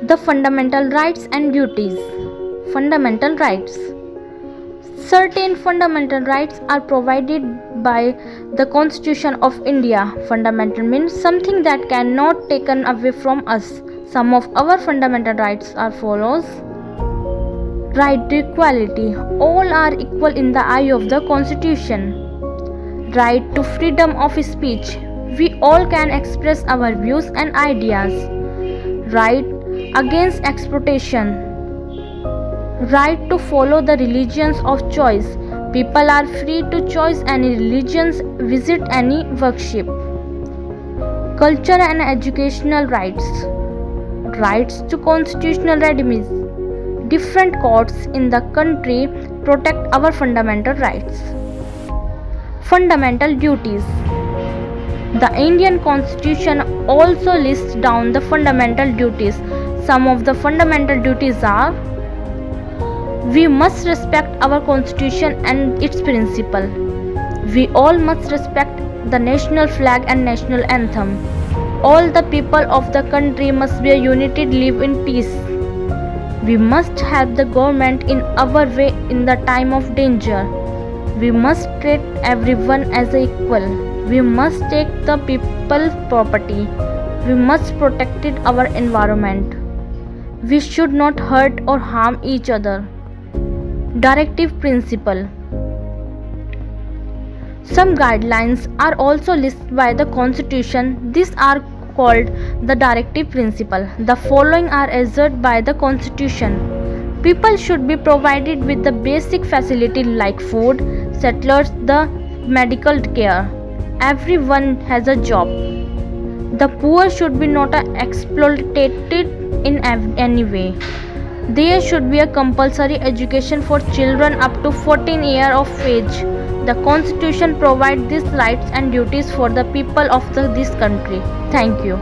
The fundamental rights and duties. Fundamental rights. Certain fundamental rights are provided by the Constitution of India. Fundamental means something that cannot taken away from us. Some of our fundamental rights are follows. Right to equality. All are equal in the eye of the Constitution. Right to freedom of speech. We all can express our views and ideas. Right against exploitation. Right to follow the religions of choice. People are free to choose any religions, visit any worship. Culture and educational rights. Rights to constitutional remedies. Different courts in the country protect our fundamental rights. Fundamental duties. The Indian Constitution also lists down the fundamental duties. Some of the fundamental duties are: we must respect our Constitution and its principle. We all must respect the national flag and national anthem. All the people of the country must be united, live in peace. We must help the government in our way in the time of danger. We must treat everyone as equal. We must take the people's property. We must protect our environment. We should not hurt or harm each other. Directive principle. Some guidelines are also listed by the Constitution. These are called the directive principle. The following are assured by the Constitution. People should be provided with the basic facility like food, settlers, the medical care. Everyone has a job. The poor should be not exploited in any way. There should be a compulsory education for children up to 14 years of age. The Constitution provides these rights and duties for the people of this country. Thank you.